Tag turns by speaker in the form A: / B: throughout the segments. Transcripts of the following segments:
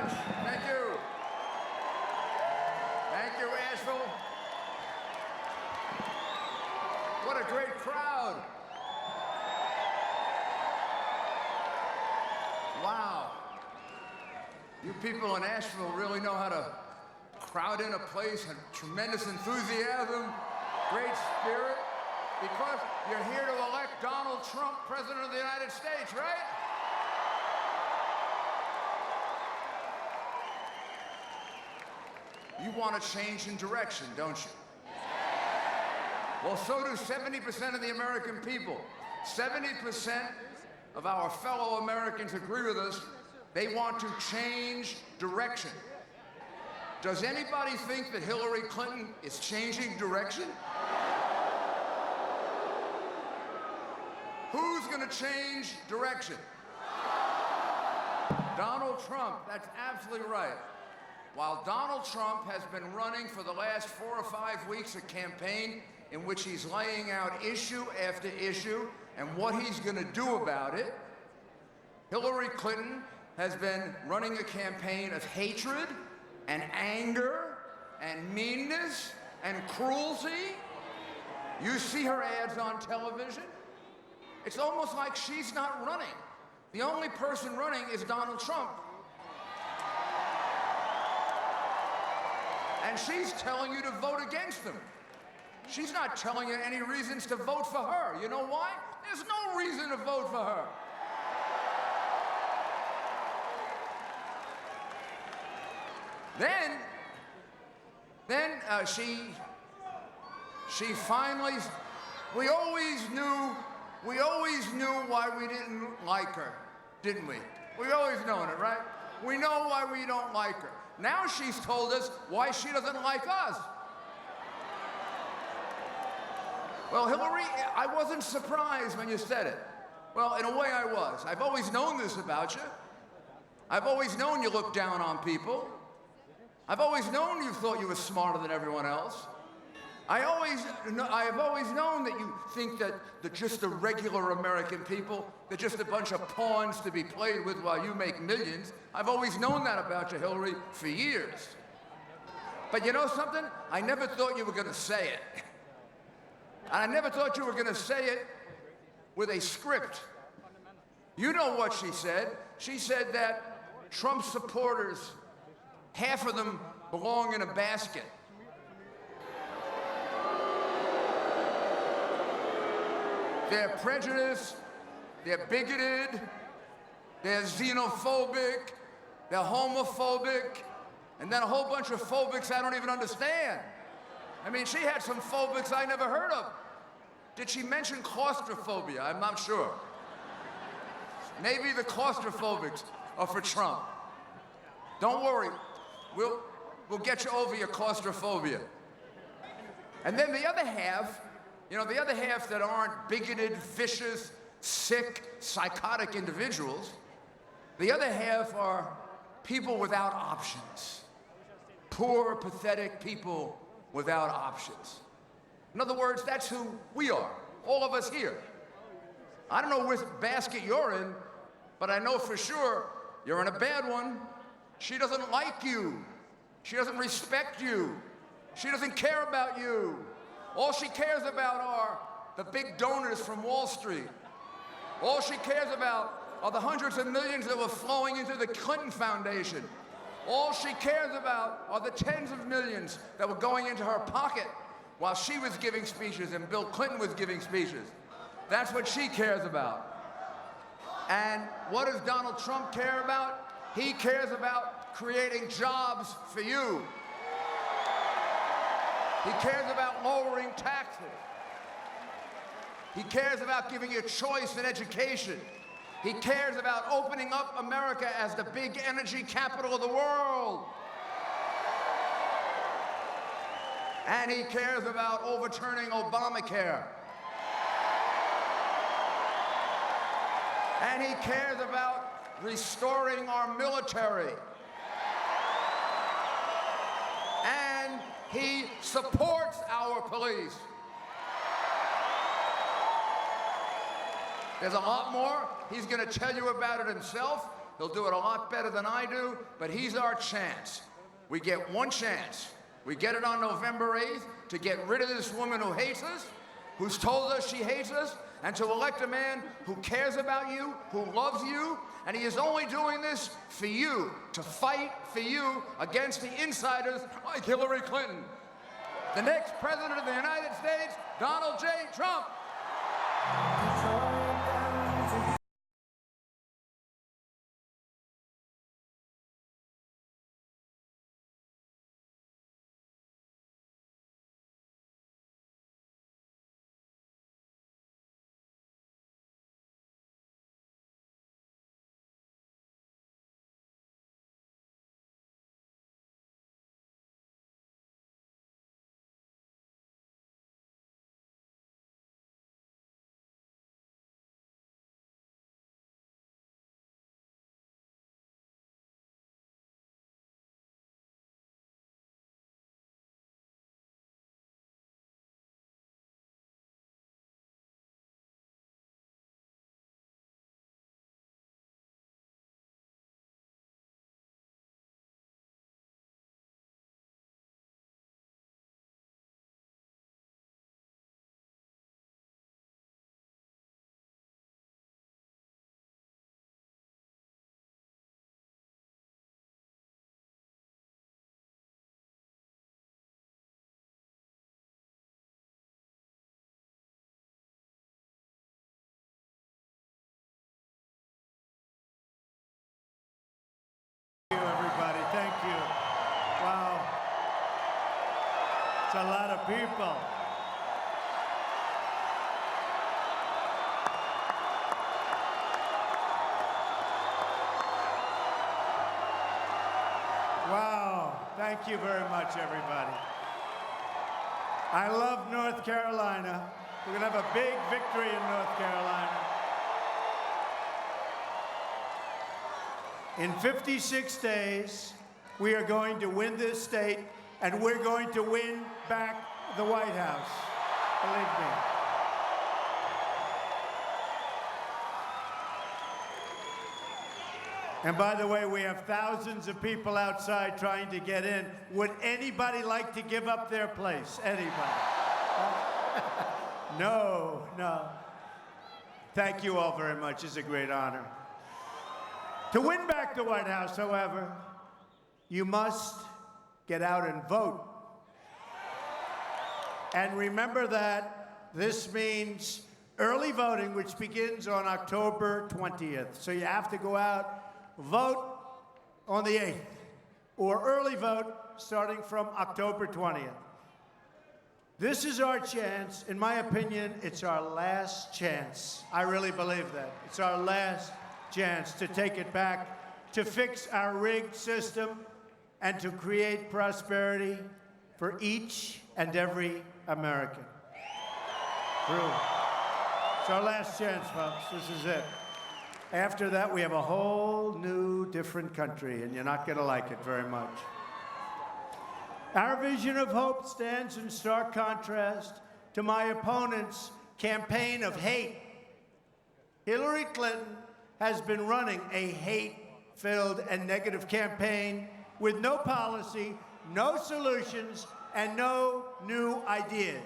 A: much. Thank you. Thank you, Asheville. What a great crowd. Wow. You people in Asheville really know how to crowd in a place, and tremendous enthusiasm, great spirit, because you're here to elect Donald Trump President of the United States, right? You want a change in direction, don't you? Well, so do 70% of the American people. 70% of our fellow Americans agree with us. They want to change direction. Does anybody think that Hillary Clinton is changing direction? Who's going to change direction? Donald Trump. That's absolutely right. While Donald Trump has been running for the last 4 or 5 weeks a campaign in which he's laying out issue after issue and what he's going to do about it, Hillary Clinton has been running a campaign of hatred and anger and meanness and cruelty. You see her ads on television. It's almost like she's not running. The only person running is Donald Trump. And she's telling you to vote against him. She's not telling you any reasons to vote for her. You know why? There's no reason to vote for her. Then she finally, we always knew why we didn't like her, didn't we? We always known it, right? We know why we don't like her. Now she's told us why she doesn't like us. Well, Hillary, I wasn't surprised when you said it. Well, in a way I was. I've always known this about you. I've always known you look down on people. I've always known you thought you were smarter than everyone else. I have always known that you think that just the regular American people, they're just a bunch of pawns to be played with while you make millions. I've always known that about you, Hillary, for years. But you know something? I never thought you were going to say it. And I never thought you were going to say it with a script. You know what she said. She said that Trump supporters, half of them belong in a basket. They're prejudiced, they're bigoted, they're xenophobic, they're homophobic, and then a whole bunch of phobics I don't even understand. I mean, she had some phobics I never heard of. Did she mention claustrophobia? I'm not sure. Maybe the claustrophobics are for Trump. Don't worry, we'll get you over your claustrophobia. And then the other half, you know, the other half that aren't bigoted, vicious, sick, psychotic individuals, the other half are people without options. Poor, pathetic people without options. In other words, that's who we are, all of us here. I don't know which basket you're in, but I know for sure you're in a bad one. She doesn't like you. She doesn't respect you. She doesn't care about you. All she cares about are the big donors from Wall Street. All she cares about are the hundreds of millions that were flowing into the Clinton Foundation. All she cares about are the tens of millions that were going into her pocket while she was giving speeches and Bill Clinton was giving speeches. That's what she cares about. And what does Donald Trump care about? He cares about creating jobs for you. He cares about lowering taxes. He cares about giving you choice in education. He cares about opening up America as the big energy capital of the world. And he cares about overturning Obamacare. And he cares about restoring our military. And he supports our police. There's a lot more. He's going to tell you about it himself. He'll do it a lot better than I do, but he's our chance. We get one chance. We get it on November 8th to get rid of this woman who hates us, who's told us she hates us, and to elect a man who cares about you, who loves you, and he is only doing this for you, to fight for you against the insiders like Hillary Clinton. The next president of the United States, Donald J. Trump.
B: Everybody, thank you. Wow. It's a lot of people. Wow. Thank you very much, everybody. I love North Carolina. We're going to have a big victory in North Carolina. In 56 days, we are going to win this state, and we're going to win back the White House. Believe me. And by the way, we have thousands of people outside trying to get in. Would anybody like to give up their place? Anybody? No, no. Thank you all very much. It's a great honor. To win back the White House, however, you must get out and vote. And remember that this means early voting, which begins on October 20th. So you have to go out, vote on the 8th, or early vote starting from October 20th. This is our chance. In my opinion, it's our last chance. I really believe that. It's our last chance to take it back, to fix our rigged system, and to create prosperity for each and every American. True. It's our last chance, folks. This is it. After that, we have a whole new, different country, and you're not going to like it very much. Our vision of hope stands in stark contrast to my opponent's campaign of hate. Hillary Clinton has been running a hate-filled and negative campaign with no policy, no solutions, and no new ideas.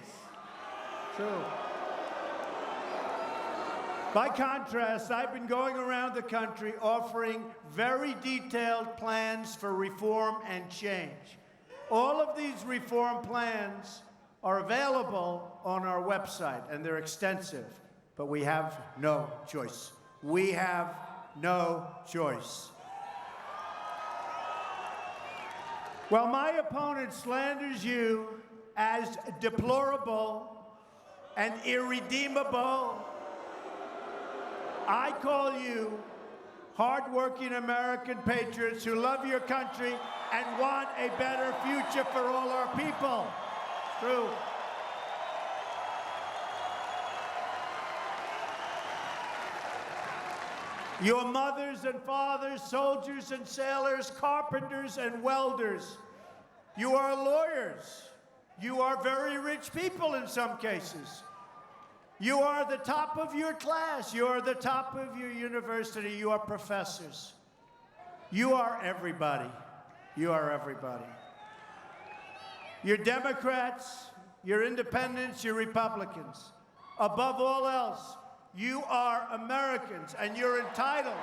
B: True. By contrast, I've been going around the country offering very detailed plans for reform and change. All of these reform plans are available on our website, and they're extensive, but we have no choice. We have no choice. While my opponent slanders you as deplorable and irredeemable, I call you hardworking American patriots who love your country and want a better future for all our people. True. Your mothers and fathers, soldiers and sailors, carpenters and welders. You are lawyers. You are very rich people in some cases. You are the top of your class. You are the top of your university. You are professors. You are everybody. You are everybody. You're Democrats, you're independents, you're Republicans. Above all else, you are Americans, and you're entitled.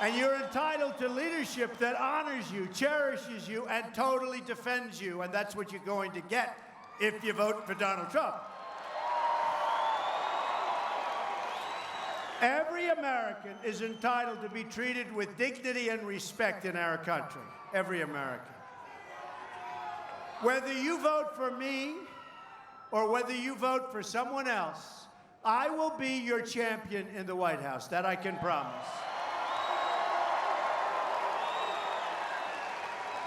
B: And you're entitled to leadership that honors you, cherishes you, and totally defends you. And that's what you're going to get if you vote for Donald Trump. Every American is entitled to be treated with dignity and respect in our country. Every American. Whether you vote for me or whether you vote for someone else, I will be your champion in the White House. That I can promise.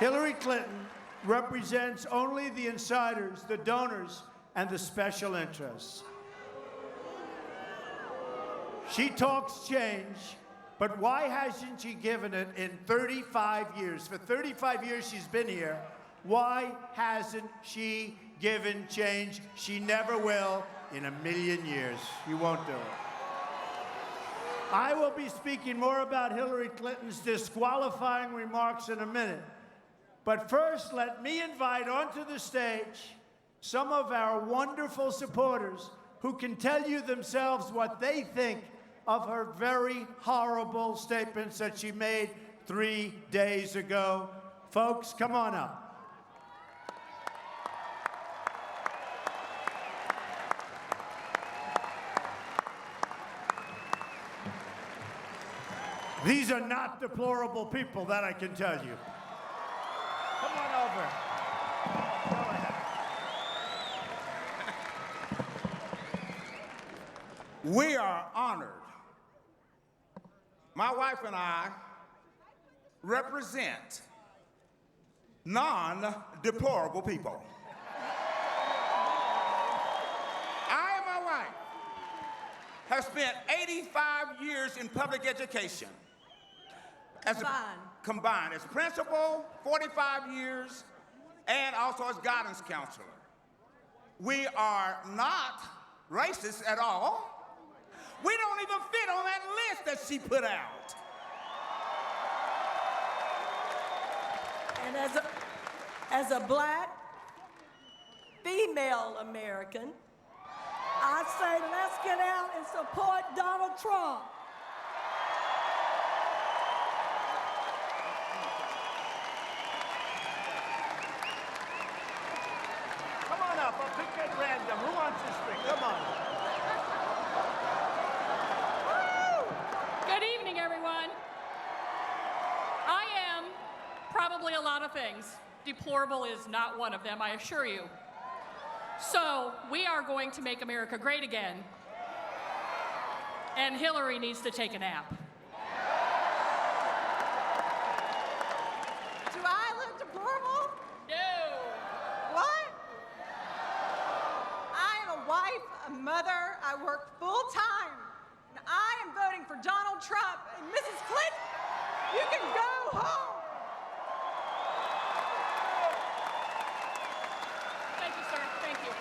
B: Hillary Clinton represents only the insiders, the donors, and the special interests. She talks change, but why hasn't she given it in 35 years? For 35 years she's been here. Why hasn't she given change? She never will in a million years. You won't do it. I will be speaking more about Hillary Clinton's disqualifying remarks in a minute. But first, let me invite onto the stage some of our wonderful supporters who can tell you themselves what they think of her very horrible statements that she made 3 days ago. Folks, come on up. These are not deplorable people, that I can tell you. Come on over. Go ahead.
C: We are honored. My wife and I represent non-deplorable people. I and my wife have spent 85 years in public education. Combined as principal, 45 years, and also as guidance counselor. We are not racist at all. We don't even fit on that list that she put out.
D: And as a black female American, I say let's get out and support Donald Trump.
B: Come on up. I'll pick at random. Who wants to speak? Come on.
E: Good evening, everyone. I am probably a lot of things. Deplorable is not one of them, I assure you. So, we are going to make America great again. And Hillary needs to take a nap.
D: Do I look deplorable?
E: No.
D: What? I am a wife, a mother. I work full time. And I am voting for Donald Trump. And Mrs. Clinton, you can go home.
E: Thank you, sir. Thank you.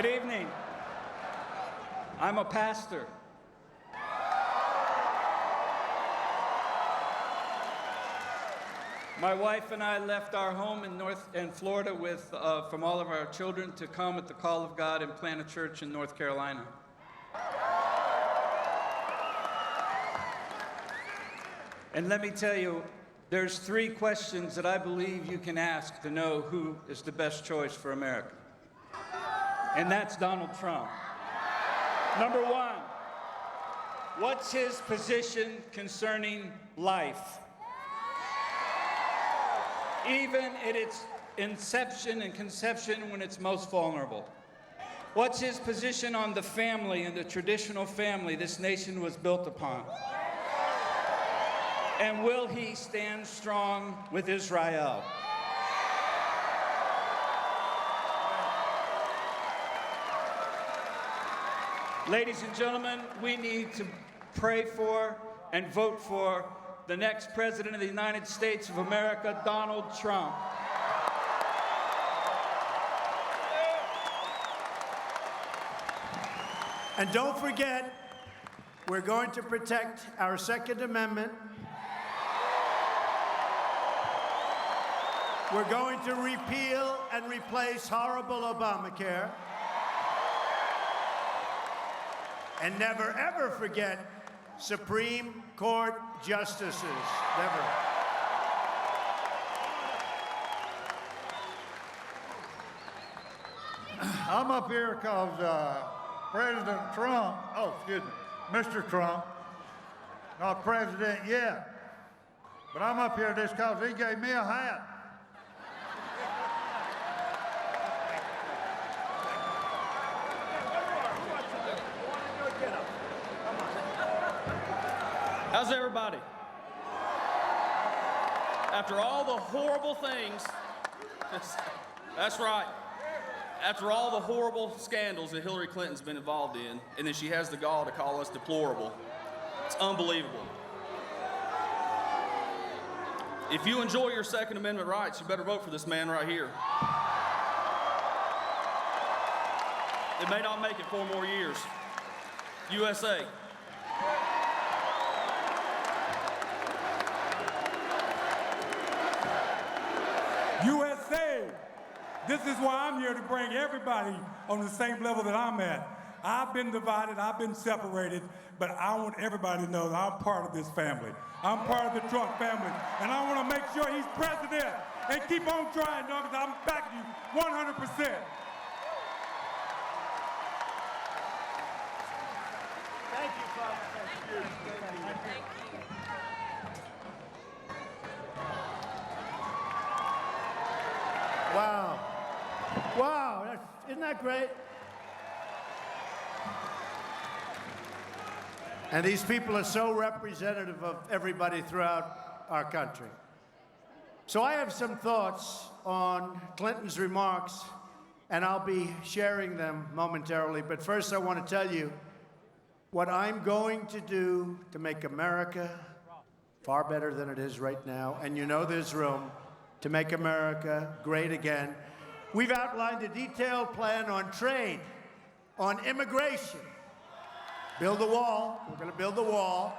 F: Good evening. I'm a pastor. My wife and I left our home in Florida from all of our children to come at the call of God and plant a church in North Carolina. And let me tell you, there's 3 questions that I believe you can ask to know who is the best choice for America. And that's Donald Trump. Number 1, what's his position concerning life? Even at its inception and conception when it's most vulnerable. What's his position on the family and the traditional family this nation was built upon? And will he stand strong with Israel? Ladies and gentlemen, we need to pray for and vote for the next President of the United States of America, Donald Trump.
B: And don't forget, we're going to protect our Second Amendment. We're going to repeal and replace horrible Obamacare. And never, ever forget Supreme Court justices. Never.
G: I'm up here because President Trump, Mr. Trump, not president yet, but I'm up here just because he gave me a hat.
H: How's everybody? After all the horrible things, that's right. After all the horrible scandals that Hillary Clinton's been involved in, and then she has the gall to call us deplorable, it's unbelievable. If you enjoy your Second Amendment rights, you better vote for this man right here. It may not make it 4 more years. USA.
I: USA. This is why I'm here, to bring everybody on the same level that I'm at. I've been divided, I've been separated, but I want everybody to know that I'm part of this family. I'm part of the Trump family, and I want to make sure he's president. And keep on trying, dog, because I'm backing you 100%.
B: Thank you, Father. Thank you. Thank you. Wow. Wow, isn't that great? And these people are so representative of everybody throughout our country. So I have some thoughts on Clinton's remarks, and I'll be sharing them momentarily. But first, I want to tell you what I'm going to do to make America far better than it is right now. And you know there's room to make America great again. We've outlined a detailed plan on trade, on immigration. Build the wall. We're going to build the wall.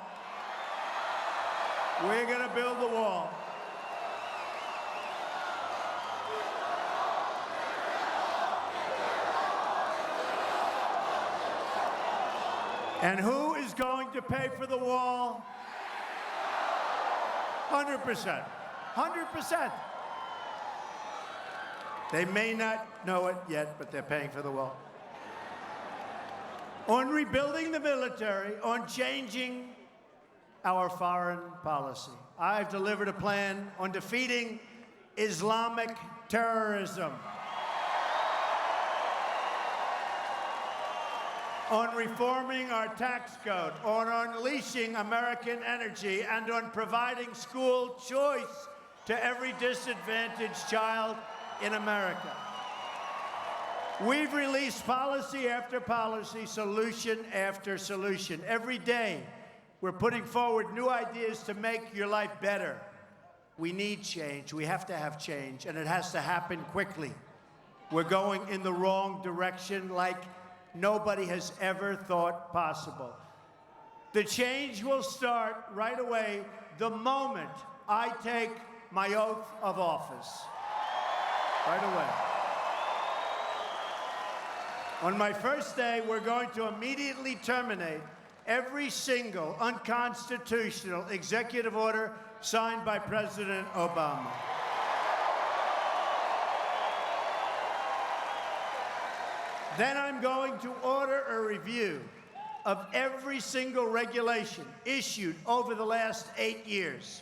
B: We're going to build the wall. And who is going to pay for the wall? 100%. 100%. They may not know it yet, but they're paying for the wall. On rebuilding the military, on changing our foreign policy. I've delivered a plan on defeating Islamic terrorism. On reforming our tax code, on unleashing American energy, and on providing school choice to every disadvantaged child in America. We've released policy after policy, solution after solution. Every day, we're putting forward new ideas to make your life better. We need change. We have to have change, and it has to happen quickly. We're going in the wrong direction like nobody has ever thought possible. The change will start right away the moment I take my oath of office. Right away. On my first day, we're going to immediately terminate every single unconstitutional executive order signed by President Obama. Then I'm going to order a review of every single regulation issued over the last 8 years.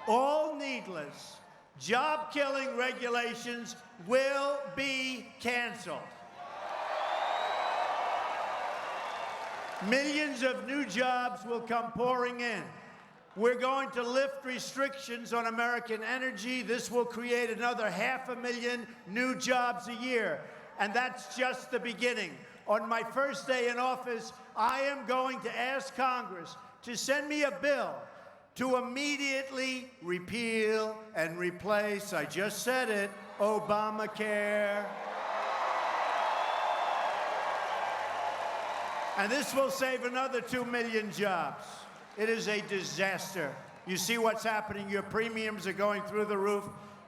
B: All needless, job-killing regulations will be canceled. Millions of new jobs will come pouring in. We're going to lift restrictions on American energy. This will create another 500,000 new jobs a year. And that's just the beginning. On my first day in office, I am going to ask Congress to send me a bill to immediately repeal and replace, I just said it, Obamacare. And this will save another 2 million jobs. It is a disaster. You see what's happening. Your premiums are going through the roof.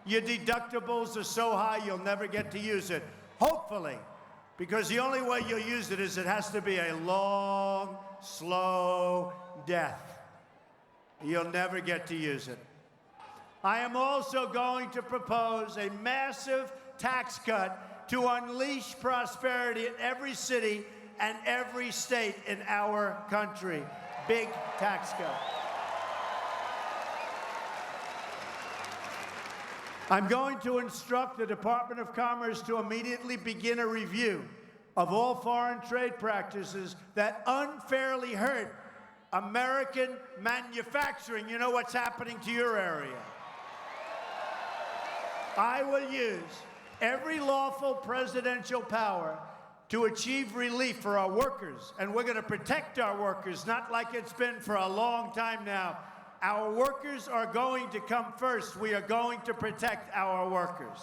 B: Your deductibles are so high you'll never get to use it. Hopefully, because the only way you'll use it is it has to be a long, slow death. You'll never get to use it. I am also going to propose a massive tax cut to unleash prosperity in every city and every state in our country. Big tax cut. I'm going to instruct the Department of Commerce to immediately begin a review of all foreign trade practices that unfairly hurt American manufacturing. You know what's happening to your area. I will use every lawful presidential power to achieve relief for our workers, and we're going to protect our workers, not like it's been for a long time now. Our workers are going to come first. We are going to protect our workers.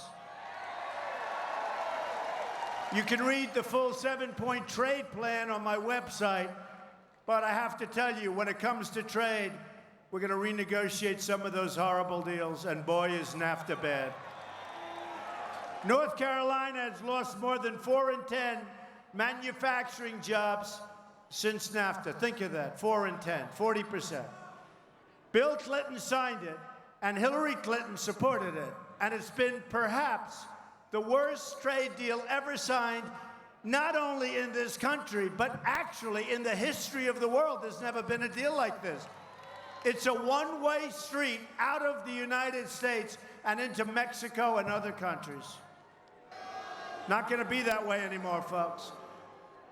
B: You can read the full 7-point trade plan on my website, but I have to tell you, when it comes to trade, we're going to renegotiate some of those horrible deals, and boy, is NAFTA bad. North Carolina has lost more than 4 in 10 manufacturing jobs since NAFTA. Think of that, 4 in 10, 40%. Bill Clinton signed it, and Hillary Clinton supported it. And it's been perhaps the worst trade deal ever signed, not only in this country, but actually in the history of the world. There's never been a deal like this. It's a one-way street out of the United States and into Mexico and other countries. Not going to be that way anymore, folks.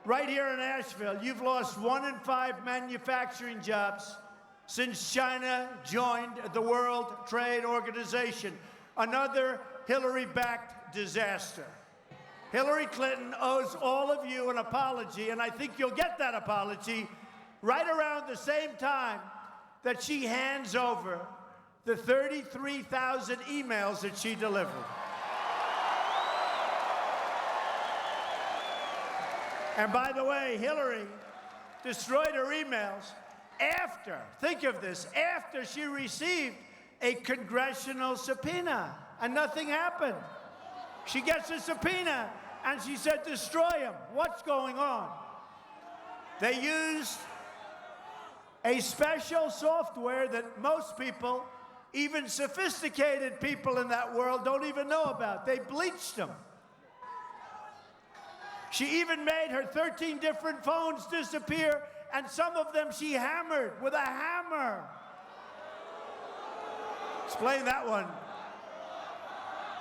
B: Right here in Asheville, you've lost 1 in 5 manufacturing jobs since China joined the World Trade Organization. Another Hillary-backed disaster. Hillary Clinton owes all of you an apology, and I think you'll get that apology right around the same time that she hands over the 33,000 emails that she delivered. And by the way, Hillary destroyed her emails after, think of this, after she received a congressional subpoena, and nothing happened. She gets a subpoena, and she said, destroy them. What's going on? They used a special software that most people, even sophisticated people in that world, don't even know about. They bleached them. She even made her 13 different phones disappear, and some of them she hammered with a hammer. Explain that one.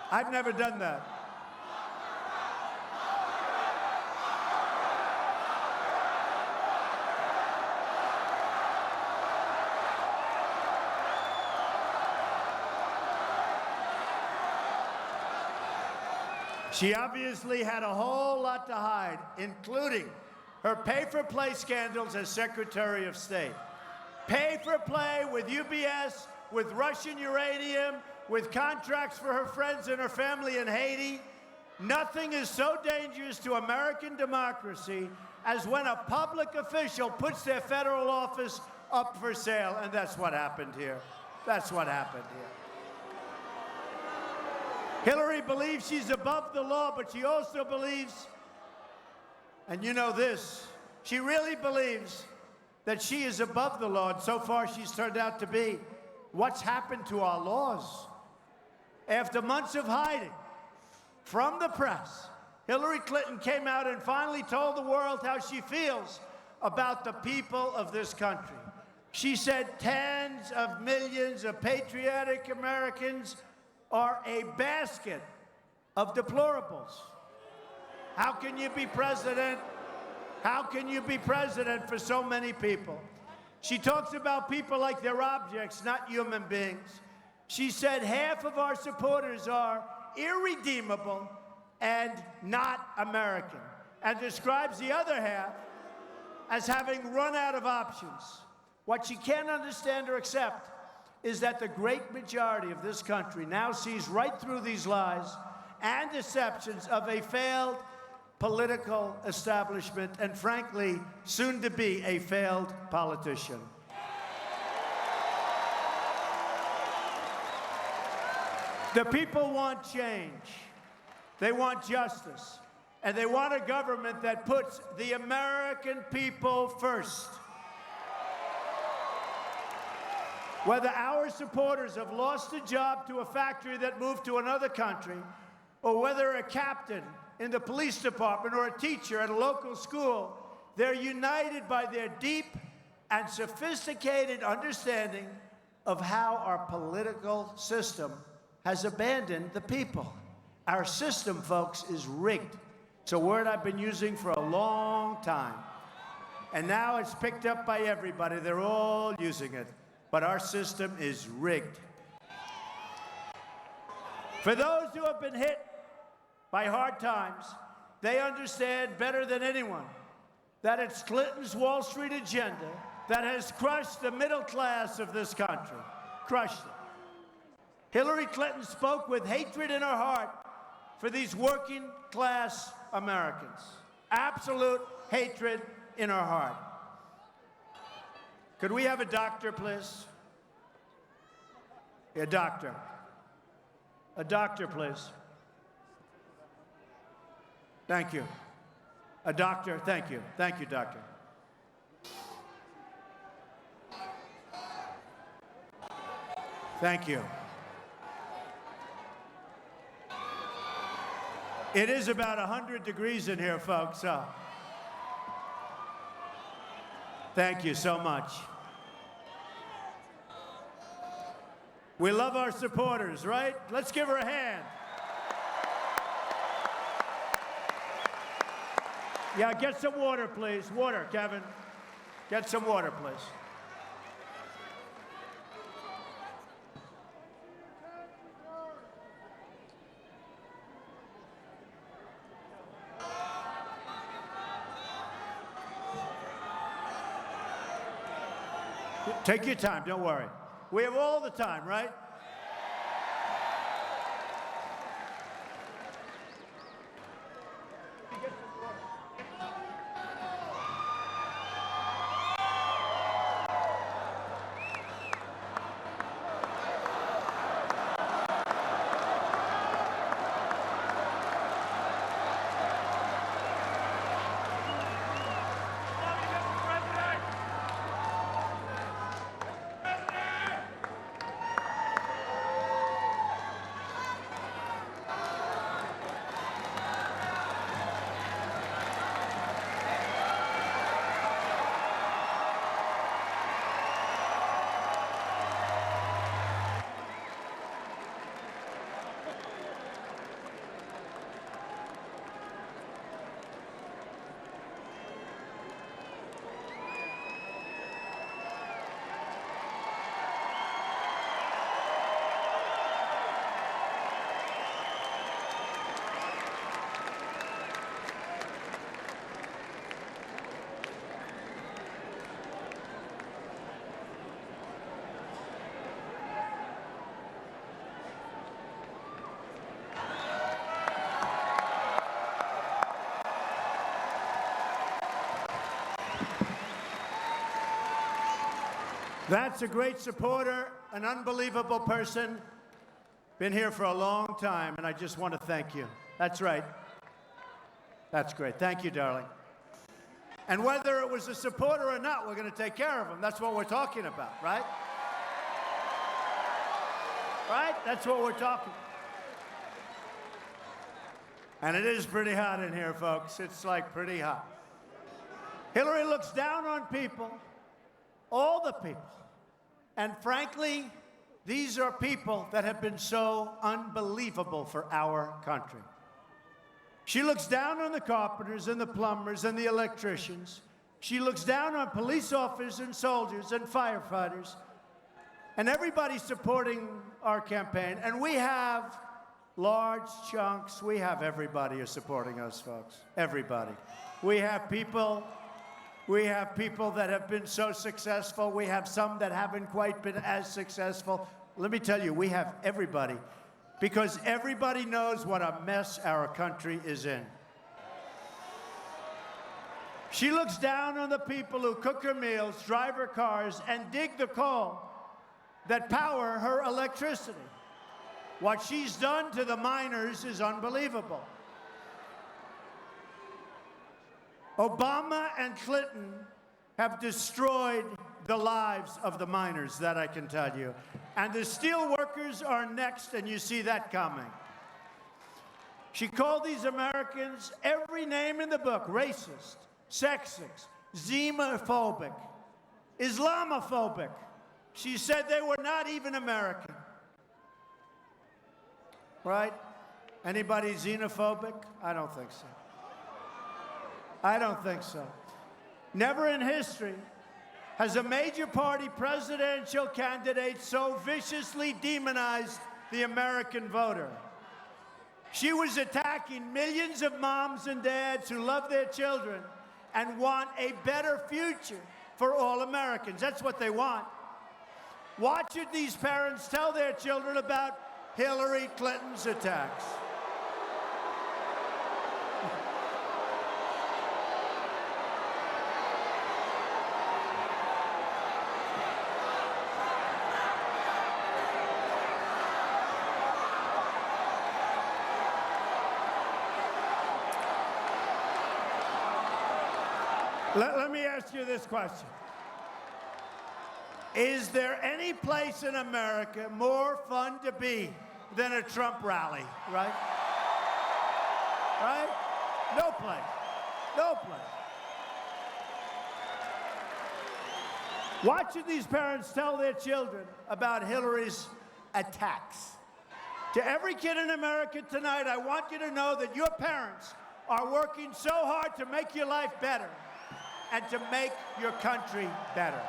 B: I've never done that. She obviously had a whole lot to hide, including her pay-for-play scandals as Secretary of State. Pay-for-play with UBS, with Russian uranium, with contracts for her friends and her family in Haiti. Nothing is so dangerous to American democracy as when a public official puts their federal office up for sale, and that's what happened here. That's what happened here. Hillary believes she's above the law, but she also believes, and you know this, she really believes that she is above the law, and so far she's turned out to be. What's happened to our laws? After months of hiding from the press, Hillary Clinton came out and finally told the world how she feels about the people of this country. She said tens of millions of patriotic Americans are a basket of deplorables. How can you be president? How can you be president for so many people? She talks about people like they're objects, not human beings. She said half of our supporters are irredeemable and not American, and describes the other half as having run out of options. What she can't understand or accept is that the great majority of this country now sees right through these lies and deceptions of a failed political establishment, and frankly, soon to be a failed politician. The people want change. They want justice. And they want a government that puts the American people first. Whether our supporters have lost a job to a factory that moved to another country, or whether a captain in the police department or a teacher at a local school, they're united by their deep and sophisticated understanding of how our political system has abandoned the people. Our system, folks, is rigged. It's a word I've been using for a long time. And now it's picked up by everybody. They're all using it. But our system is rigged. For those who have been hit by hard times, they understand better than anyone that it's Clinton's Wall Street agenda that has crushed the middle class of this country. Crushed it. Hillary Clinton spoke with hatred in her heart for these working class Americans. Absolute hatred in her heart. Could we have a doctor, please? A doctor. A doctor, please. Thank you. A doctor, thank you. Thank you, doctor. Thank you. It is about 100 degrees in here, folks, so thank you so much. We love our supporters, right? Let's give her a hand. Yeah, get some water, please. Water, Kevin. Get some water, please. Take your time, don't worry. We have all the time, right? That's a great supporter, an unbelievable person. Been here for a long time, and I just want to thank you. That's right. That's great. Thank you, darling. And whether it was a supporter or not, we're going to take care of him. That's what we're talking about, right? Right? That's what we're talking about. And it is pretty hot in here, folks. It's like pretty hot. Hillary looks down on people, all the people. And frankly, these are people that have been so unbelievable for our country. She looks down on the carpenters and the plumbers and the electricians. She looks down on police officers and soldiers and firefighters and everybody supporting our campaign. And we have large chunks. We have everybody is supporting us, folks. Everybody. We have people that have been so successful. We have some that haven't quite been as successful. Let me tell you, we have everybody, because everybody knows what a mess our country is in. She looks down on the people who cook her meals, drive her cars, and dig the coal that power her electricity. What she's done to the miners is unbelievable. Obama and Clinton have destroyed the lives of the miners, that I can tell you. And the steel workers are next, and you see that coming. She called these Americans every name in the book: racist, sexist, xenophobic, Islamophobic. She said they were not even American. Right? Anybody xenophobic? I don't think so. I don't think so. Never in history has a major party presidential candidate so viciously demonized the American voter. She was attacking millions of moms and dads who love their children and want a better future for all Americans. That's what they want. What should these parents tell their children about Hillary Clinton's attacks? Let me ask you this question. Is there any place in America more fun to be than a Trump rally, right? Right? No place. No place. What should these parents tell their children about Hillary's attacks? To every kid in America tonight, I want you to know that your parents are working so hard to make your life better and to make your country better.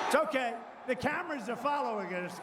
B: It's okay. The cameras are following us.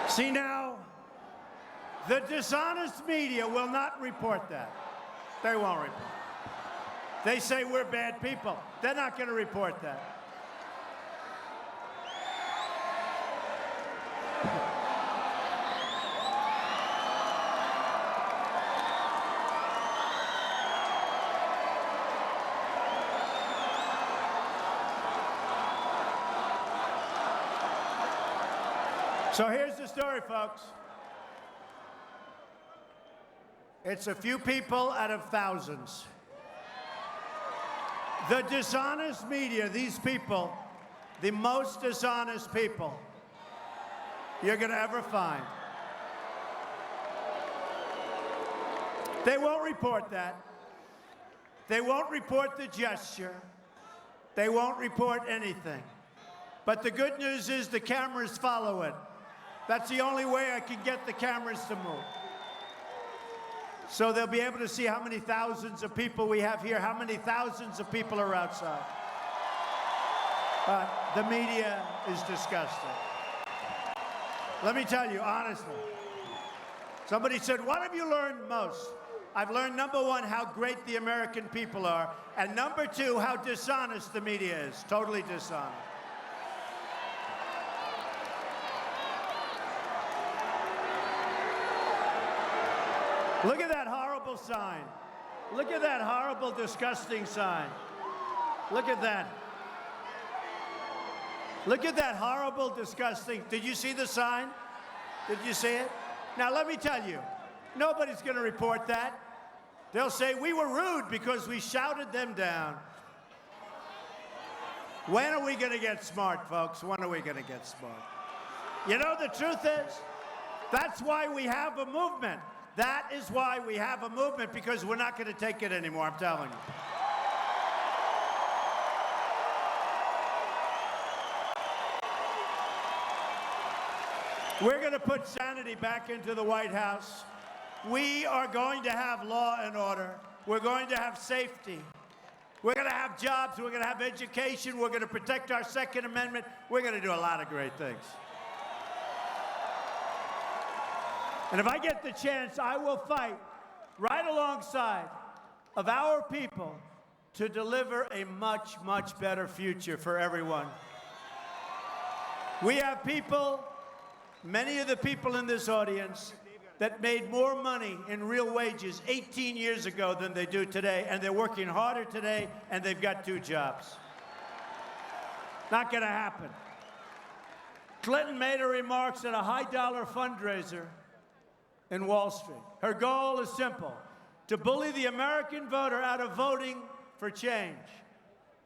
B: See now, the dishonest media will not report that. They won't report. They say we're bad people. They're not going to report that. So here's the story, folks. It's a few people out of thousands. The dishonest media, these people, the most dishonest people you're going to ever find. They won't report that. They won't report the gesture. They won't report anything. But the good news is the cameras follow it. That's the only way I can get the cameras to move. So they'll be able to see how many thousands of people we have here, how many thousands of people are outside. The media is disgusting. Let me tell you, honestly. Somebody said, what have you learned most? I've learned, number one, how great the American people are, and number two, how dishonest the media is. Totally dishonest. Look at that horrible sign. Look at that horrible, disgusting sign. Look at that. Look at that horrible, disgusting. Did you see the sign? Did you see it? Now, let me tell you, nobody's going to report that. They'll say, we were rude because we shouted them down. When are we going to get smart, folks? When are we going to get smart? You know, the truth is, that's why we have a movement. That is why we have a movement, because we're not going to take it anymore, I'm telling you. We're going to put sanity back into the White House. We are going to have law and order. We're going to have safety. We're going to have jobs. We're going to have education. We're going to protect our Second Amendment. We're going to do a lot of great things. And if I get the chance, I will fight right alongside of our people to deliver a much, much better future for everyone. We have people, many of the people in this audience, that made more money in real wages 18 years ago than they do today, and they're working harder today, and they've got 2 jobs. Not going to happen. Clinton made her remarks at a high-dollar fundraiser in Wall Street. Her goal is simple: to bully the American voter out of voting for change.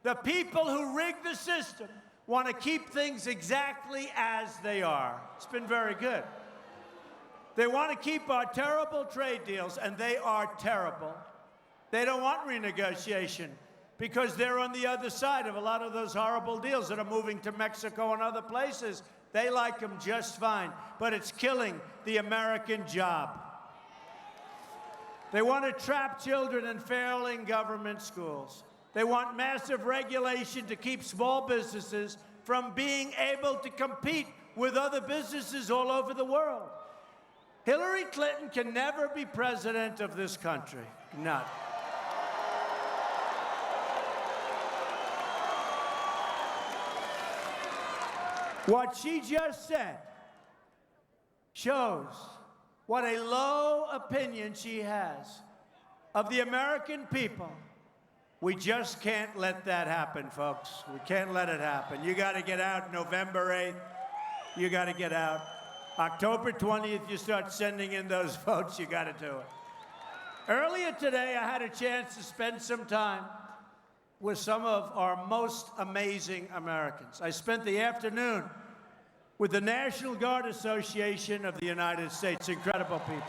B: The people who rigged the system want to keep things exactly as they are. It's been very good. They want to keep our terrible trade deals, and they are terrible. They don't want renegotiation because they're on the other side of a lot of those horrible deals that are moving to Mexico and other places. They like them just fine, but it's killing the American job. They want to trap children in failing government schools. They want massive regulation to keep small businesses from being able to compete with other businesses all over the world. Hillary Clinton can never be president of this country. Not. What she just said shows what a low opinion she has of the American people. We just can't let that happen, folks. We can't let it happen. You got to get out November 8th. You got to get out. October 20th, you start sending in those votes. You got to do it. Earlier today, I had a chance to spend some time with some of our most amazing Americans. I spent the afternoon with the National Guard Association of the United States. Incredible people.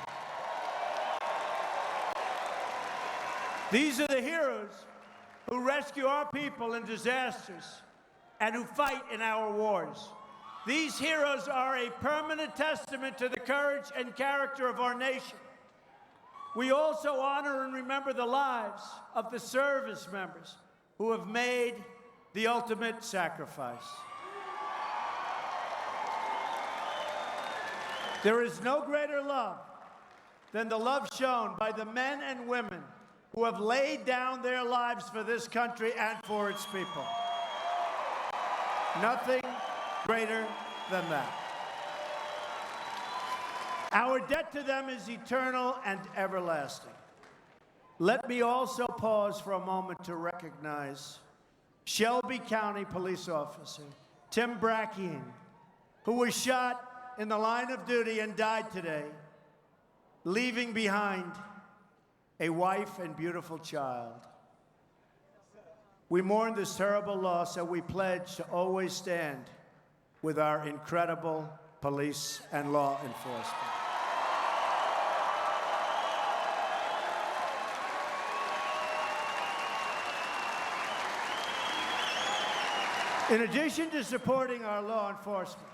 B: These are the heroes who rescue our people in disasters and who fight in our wars. These heroes are a permanent testament to the courage and character of our nation. We also honor and remember the lives of the service members who have made the ultimate sacrifice. There is no greater love than the love shown by the men and women who have laid down their lives for this country and for its people. Nothing greater than that. Our debt to them is eternal and everlasting. Let me also pause for a moment to recognize Shelby County police officer Tim Brackeen, who was shot in the line of duty and died today, leaving behind a wife and beautiful child. We mourn this terrible loss, and we pledge to always stand with our incredible police and law enforcement. In addition to supporting our law enforcement,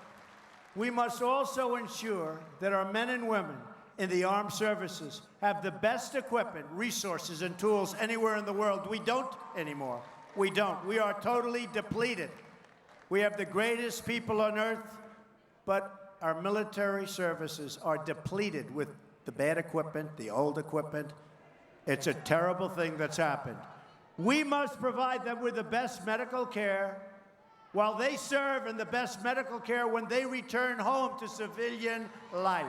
B: we must also ensure that our men and women in the armed services have the best equipment, resources, and tools anywhere in the world. We don't anymore. We don't. We are totally depleted. We have the greatest people on earth, but our military services are depleted with the bad equipment, the old equipment. It's a terrible thing that's happened. We must provide them with the best medical care while they serve, and the best medical care when they return home to civilian life.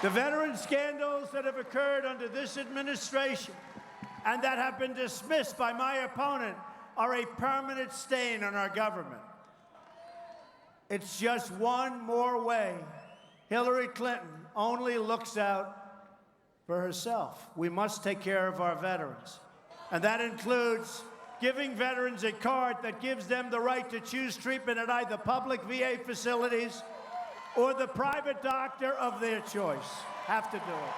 B: The veteran scandals that have occurred under this administration and that have been dismissed by my opponent are a permanent stain on our government. It's just one more way Hillary Clinton only looks out for herself. We must take care of our veterans. And that includes giving veterans a card that gives them the right to choose treatment at either public VA facilities or the private doctor of their choice. Have to do it.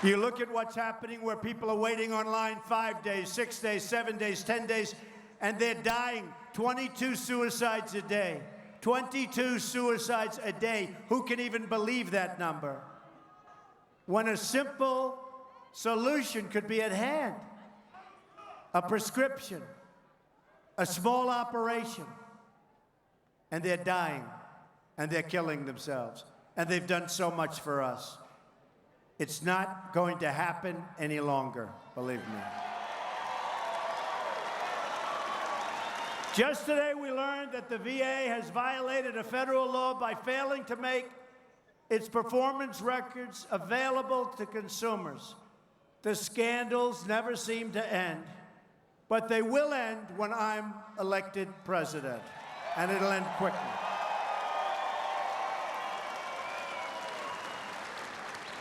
B: You look at what's happening where people are waiting online 5 days, 6 days, 7 days, 10 days, and they're dying. 22 suicides a day. 22 suicides a day. Who can even believe that number? When a simple solution could be at hand. A prescription, a small operation, and they're dying, and they're killing themselves, and they've done so much for us. It's not going to happen any longer, believe me. Just today, we learned that the VA has violated a federal law by failing to make its performance records available to consumers. The scandals never seem to end, but they will end when I'm elected president, and it'll end quickly.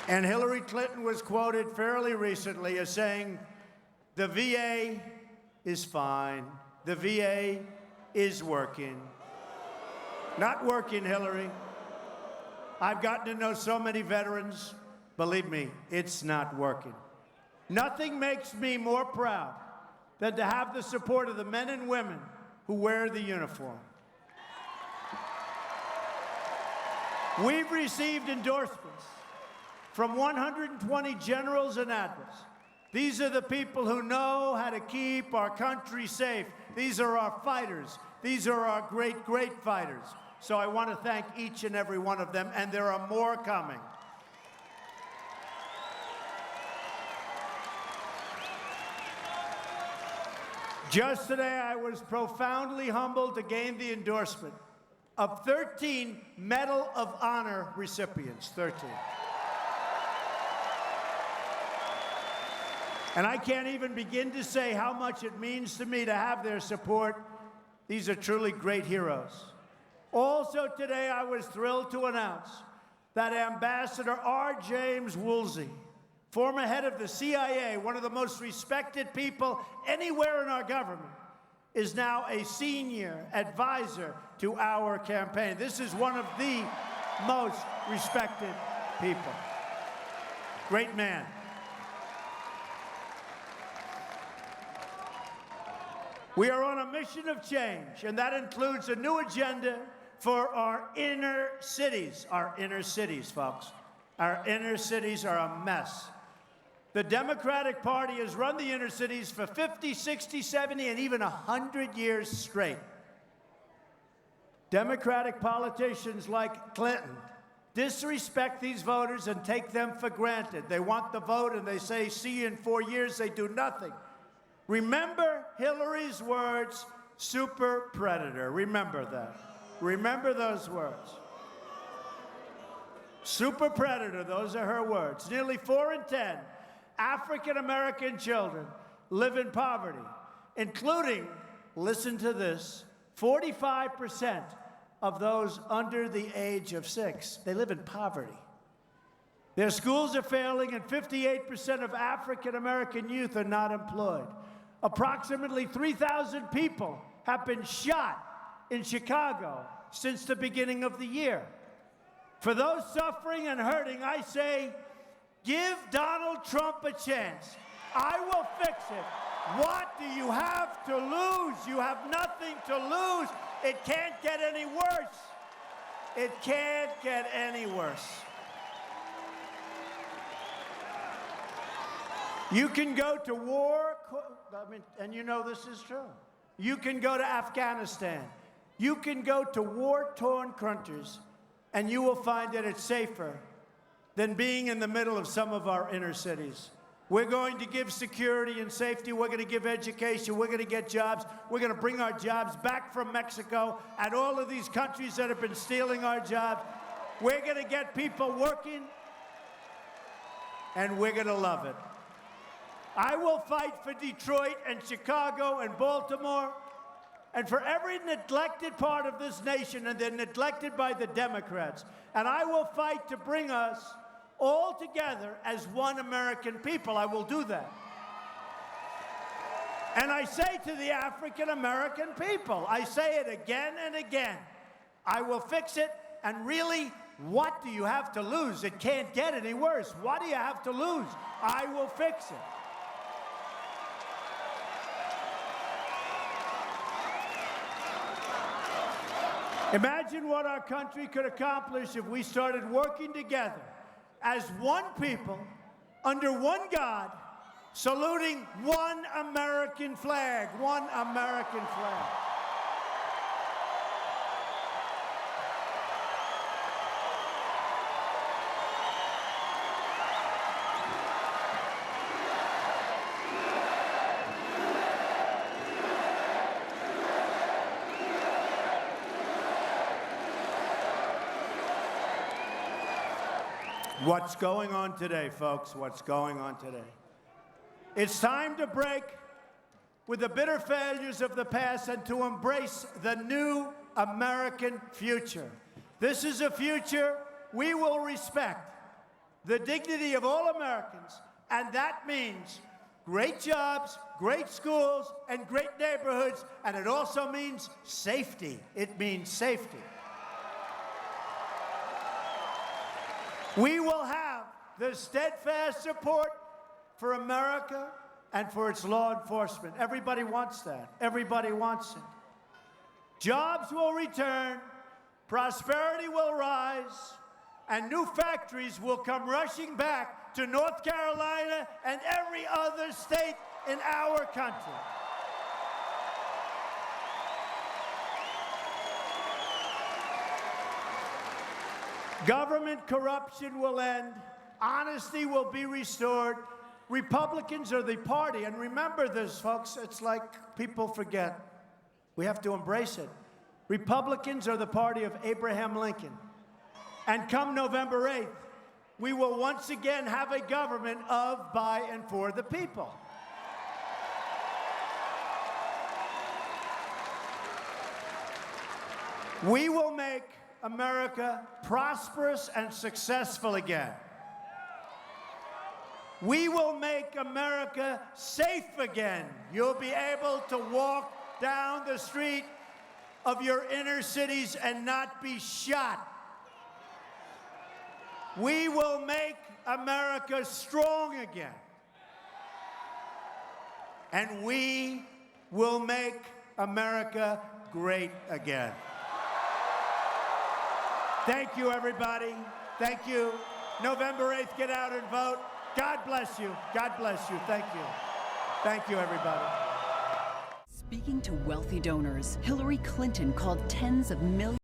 B: And Hillary Clinton was quoted fairly recently as saying, the VA is fine. The VA is working. Not working, Hillary. I've gotten to know so many veterans. Believe me, it's not working. Nothing makes me more proud than to have the support of the men and women who wear the uniform. We've received endorsements from 120 generals and admirals. These are the people who know how to keep our country safe. These are our fighters. These are our great, great fighters. So I want to thank each and every one of them, and there are more coming. Just today, I was profoundly humbled to gain the endorsement of 13 Medal of Honor recipients, 13. And I can't even begin to say how much it means to me to have their support. These are truly great heroes. Also today, I was thrilled to announce that Ambassador R. James Woolsey, former head of the CIA, one of the most respected people anywhere in our government, is now a senior advisor to our campaign. This is one of the most respected people. Great man. We are on a mission of change, and that includes a new agenda for our inner cities. Our inner cities, folks. Our inner cities are a mess. The Democratic Party has run the inner cities for 50, 60, 70, and even 100 years straight. Democratic politicians like Clinton disrespect these voters and take them for granted. They want the vote, and they say, see you in 4 years. They do nothing. Remember Hillary's words, super predator. Remember that. Remember those words. Super predator, those are her words. Nearly 4 in 10 African-American children live in poverty, including, listen to this, 45% of those under the age of 6. They live in poverty. Their schools are failing, and 58% of African-American youth are not employed. Approximately 3,000 people have been shot in Chicago since the beginning of the year. For those suffering and hurting, I say, give Donald Trump a chance. I will fix it. What do you have to lose? You have nothing to lose. It can't get any worse. It can't get any worse. You can go to war, and you know this is true. You can go to Afghanistan. You can go to war-torn countries, and you will find that it's safer than being in the middle of some of our inner cities. We're going to give security and safety. We're going to give education. We're going to get jobs. We're going to bring our jobs back from Mexico and all of these countries that have been stealing our jobs. We're going to get people working, and we're going to love it. I will fight for Detroit and Chicago and Baltimore and for every neglected part of this nation, and they're neglected by the Democrats. And I will fight to bring us all together as one American people. I will do that. And I say to the African American people, I say it again and again, I will fix it. And really, what do you have to lose? It can't get any worse. What do you have to lose? I will fix it. Imagine what our country could accomplish if we started working together as one people, under one God, saluting one American flag, one American flag. What's going on today, folks? What's going on today? It's time to break with the bitter failures of the past and to embrace the new American future. This is a future we will respect the dignity of all Americans, and that means great jobs, great schools, and great neighborhoods, and it also means safety. It means safety. We will have the steadfast support for America and for its law enforcement. Everybody wants that. Everybody wants it. Jobs will return, prosperity will rise, and new factories will come rushing back to North Carolina and every other state in our country. Government corruption will end. Honesty will be restored. Republicans are the party, and remember this, folks, it's like people forget. We have to embrace it. Republicans are the party of Abraham Lincoln. And come November 8th, we will once again have a government of, by, and for the people. We will make America prosperous and successful again. We will make America safe again. You'll be able to walk down the street of your inner cities and not be shot. We will make America strong again. And we will make America great again. Thank you, everybody. Thank you. November 8th, get out and vote. God bless you. God bless you. Thank you. Thank you, everybody.
J: Speaking to wealthy donors, Hillary Clinton called tens of millions